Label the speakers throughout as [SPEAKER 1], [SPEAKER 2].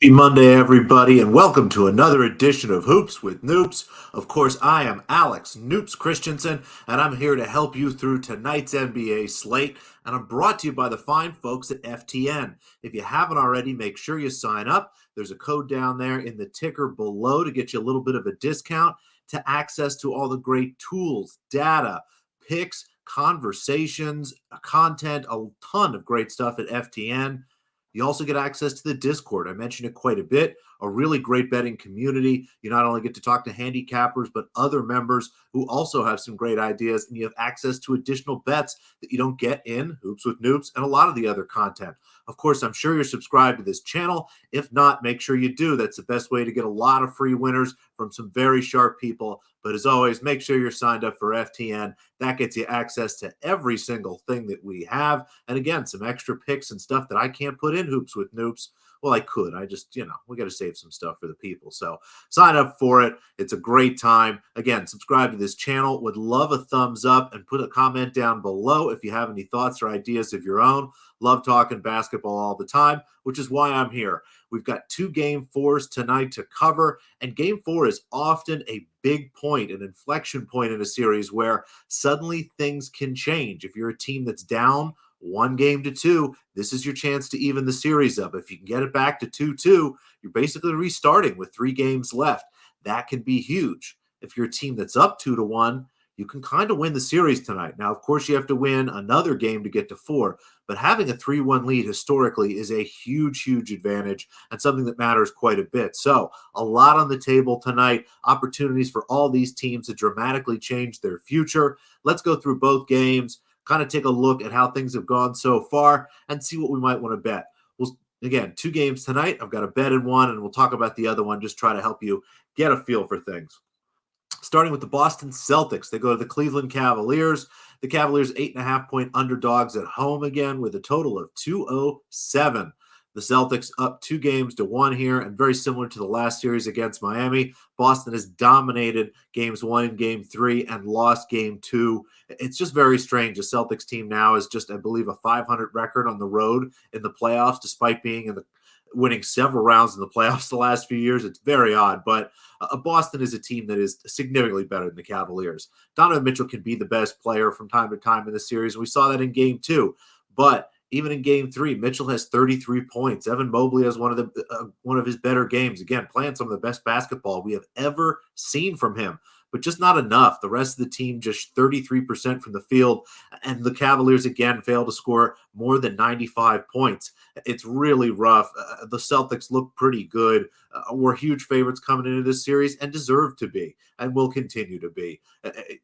[SPEAKER 1] Happy Monday, everybody, and welcome to another edition of Hoops with Noops. Of course, I am Alex Noops Christensen, and I'm here to help you through tonight's NBA slate. And I'm brought to you by the fine folks at FTN. If you haven't already, make sure you sign up. There's a code down there in the ticker below to get you a little bit of a discount to access to all the great tools, data, picks, conversations, content, a ton of great stuff at FTN. You also get access to the Discord. I mentioned it quite a bit. A really great betting community. You not only get to talk to handicappers, but other members who also have some great ideas, and you have access to additional bets that you don't get in Hoops with Noobs and a lot of the other content. Of course, I'm sure you're subscribed to this channel. If not, make sure you do. That's the best way to get a lot of free winners from some very sharp people. But as always, make sure you're signed up for FTN. That gets you access to every single thing that we have. And again, some extra picks and stuff that I can't put in Hoops with Noops. Well, I could. I just, we got to save some stuff for the people. So sign up for it. It's a great time. Again, subscribe to this channel. Would love a thumbs up and put a comment down below if you have any thoughts or ideas of your own. Love talking basketball all the time, which is why I'm here. We've got 2 Game 4s tonight to cover, and Game 4 is often a big point, an inflection point in a series where suddenly things can change. If you're a team that's down 1 game to 2, this is your chance to even the series up. If you can get it back to 2-2, you're basically restarting with 3 games left. That can be huge. If you're a team that's up 2-1, you can kind of win the series tonight. Now, of course, you have to win another game to get to 4, but having a 3-1 lead historically is a huge, huge advantage and something that matters quite a bit. So, a lot on the table tonight, opportunities for all these teams to dramatically change their future. Let's go through both games, kind of take a look at how things have gone so far, and see what we might want to bet. Again, 2 games tonight. I've got a bet in one, and we'll talk about the other one, just try to help you get a feel for things. Starting with the Boston Celtics, they go to the Cleveland Cavaliers. The Cavaliers 8.5-point underdogs at home again with a total of 207. The Celtics up 2 games to 1 here, and very similar to the last series against Miami. Boston has dominated games 1 and game 3 and lost game 2. It's just very strange. The Celtics team now is just, I believe, a 500 record on the road in the playoffs, despite being in the winning several rounds in the playoffs the last few years. It's very odd, but Boston is a team that is significantly better than the Cavaliers. Donovan Mitchell can be the best player from time to time in the series. We saw that in game 2, but even in game 3, Mitchell has 33 points. Evan Mobley has one of his better games. Again, playing some of the best basketball we have ever seen from him, but just not enough. The rest of the team just 33% from the field, and the Cavaliers again fail to score more than 95 points. It's really rough. The Celtics look pretty good. We're huge favorites coming into this series and deserve to be, and will continue to be.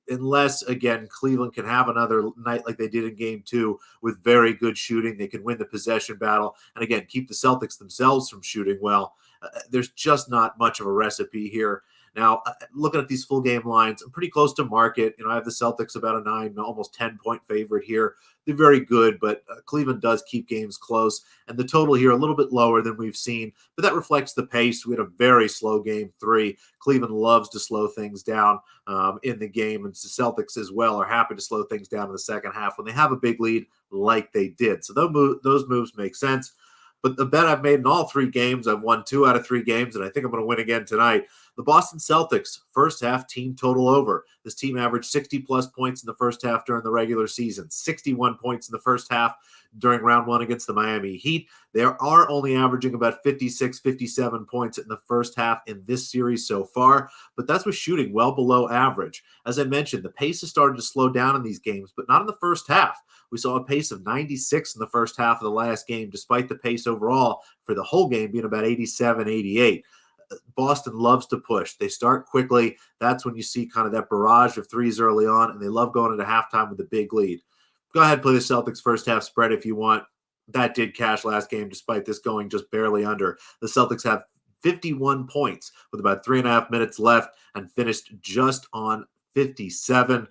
[SPEAKER 1] Unless, again, Cleveland can have another night like they did in game 2 with very good shooting. They can win the possession battle and, again, keep the Celtics themselves from shooting well. There's just not much of a recipe here. Now, looking at these full game lines, I'm pretty close to market. I have the Celtics about a 9, almost 10-point favorite here. They're very good, but Cleveland does keep games close. And the total here a little bit lower than we've seen, but that reflects the pace. We had a very slow game 3. Cleveland loves to slow things down in the game, and the Celtics as well are happy to slow things down in the second half when they have a big lead like they did. So those moves make sense. But the bet I've made in all 3 games, I've won 2 out of 3 games, and I think I'm going to win again tonight. The Boston Celtics first half team total over. This team averaged 60-plus points in the first half during the regular season, 61 points in the first half during round 1 against the Miami Heat. They are only averaging about 56, 57 points in the first half in this series so far, but that's with shooting well below average. As I mentioned, the pace has started to slow down in these games, but not in the first half. We saw a pace of 96 in the first half of the last game, despite the pace overall for the whole game being about 87, 88. Boston loves to push. They start quickly. That's when you see kind of that barrage of threes early on, and they love going into halftime with a big lead. Go ahead, play the Celtics first half spread if you want. That did cash last game, despite this going just barely under. The Celtics have 51 points with about 3.5 minutes left and finished just on 57,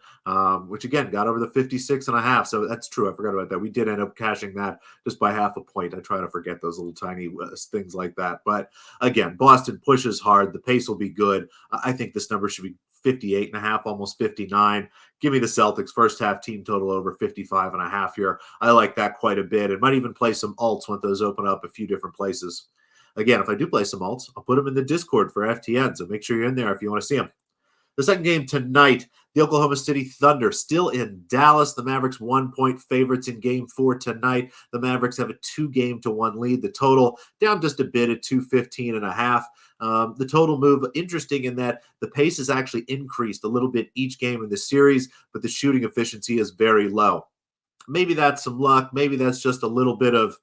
[SPEAKER 1] which again got over the 56.5. So that's true. I forgot about that. We did end up cashing that just by half a point. I try to forget those little tiny things like that. But again, Boston pushes hard. The pace will be good. I think this number should be 58.5, almost 59. Give me the Celtics first half team total over 55.5 here. I like that quite a bit. It might even play some alts when those open up a few different places. Again, if I do play some alts, I'll put them in the Discord for FTN, so make sure you're in there if you want to see them. The second game tonight, the Oklahoma City Thunder still in Dallas. The Mavericks 1-point favorites in game 4 tonight. The Mavericks have a 2-game-to-1 lead. The total down just a bit at 215.5. The total move, interesting in that the pace has actually increased a little bit each game in the series, but the shooting efficiency is very low. Maybe that's some luck. Maybe that's just a little bit of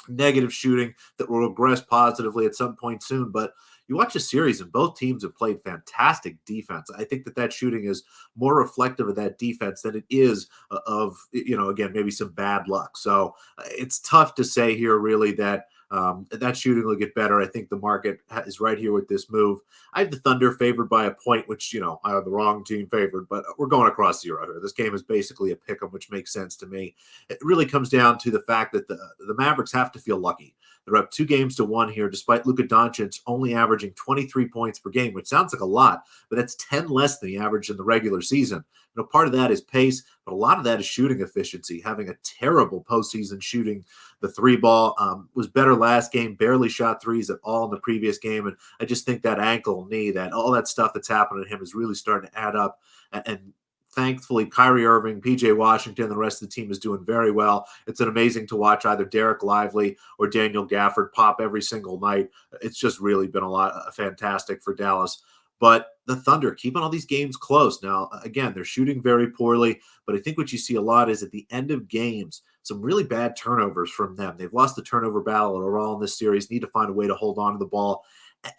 [SPEAKER 1] negative shooting that will regress positively at some point soon. But you watch a series and both teams have played fantastic defense. I think that shooting is more reflective of that defense than it is of, again, maybe some bad luck. So it's tough to say here really that that shooting will get better. I think the market is right here with this move. I have the Thunder favored by a point, which, I have the wrong team favored, but we're going across zero here. This game is basically a pick 'em, which makes sense to me. It really comes down to the fact that the Mavericks have to feel lucky. They're up 2-1 here, despite Luka Doncic only averaging 23 points per game, which sounds like a lot, but that's 10 less than the average in the regular season. Part of that is pace, but a lot of that is shooting efficiency. Having a terrible postseason shooting the three ball, was better last game, barely shot threes at all in the previous game. And I just think that ankle, knee, that all that stuff that's happening to him is really starting to add up. And thankfully, Kyrie Irving, PJ Washington, the rest of the team is doing very well. It's amazing to watch either Derek Lively or Daniel Gafford pop every single night. It's just really been a lot fantastic for Dallas. But the Thunder keeping all these games close. Now, again, they're shooting very poorly, but I think what you see a lot is at the end of games, some really bad turnovers from them. They've lost the turnover battle overall in this series, need to find a way to hold on to the ball.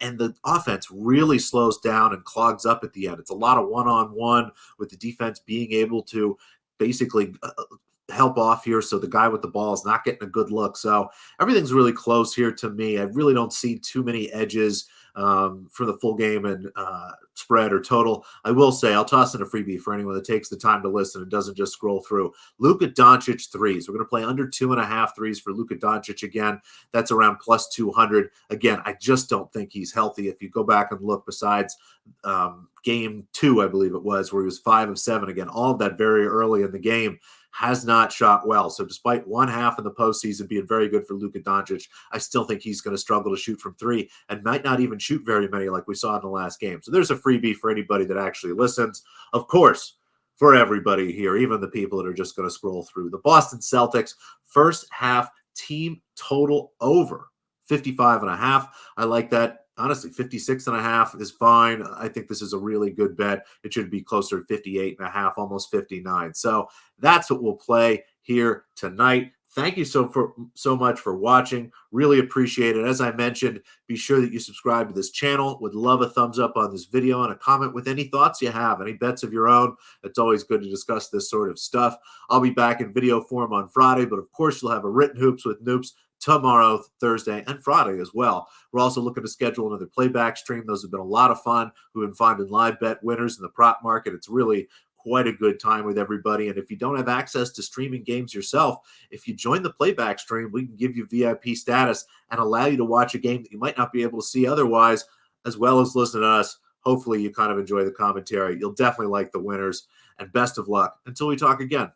[SPEAKER 1] And the offense really slows down and clogs up at the end. It's a lot of one-on-one with the defense being able to basically help off here so the guy with the ball is not getting a good look. So everything's really close here to me. I really don't see too many edges for the full game and spread or total. I will say I'll toss in a freebie for anyone that takes the time to listen and doesn't just scroll through. Luka Doncic threes. We're going to play under 2.5 threes for Luka Doncic again. That's around plus 200. Again, I just don't think he's healthy. If you go back and look, besides game 2, I believe it was, where he was 5 of 7 again, all of that very early in the game, has not shot well. So despite one half in the postseason being very good for Luka Doncic, I still think he's going to struggle to shoot from 3 and might not even shoot very many like we saw in the last game. So there's a freebie for anybody that actually listens. Of course, for everybody here, even the people that are just going to scroll through. The Boston Celtics first half team total over 55.5. I like that. Honestly, 56.5 is fine. I think this is a really good bet. It should be closer to 58.5, almost 59. So that's what we'll play here tonight. Thank you so much for watching. Really appreciate it. As I mentioned, be sure that you subscribe to this channel. Would love a thumbs up on this video and a comment with any thoughts you have, any bets of your own. It's always good to discuss this sort of stuff. I'll be back in video form on Friday, but of course you'll have a written Hoops with Noops tomorrow, Thursday, and Friday as well. We're also looking to schedule another playback stream. Those have been a lot of fun. We've been finding live bet winners in the prop market. It's really quite a good time with everybody. And if you don't have access to streaming games yourself, if you join the playback stream, we can give you VIP status and allow you to watch a game that you might not be able to see otherwise, as well as listen to us. Hopefully you kind of enjoy the commentary. You'll definitely like the winners, and best of luck until we talk again.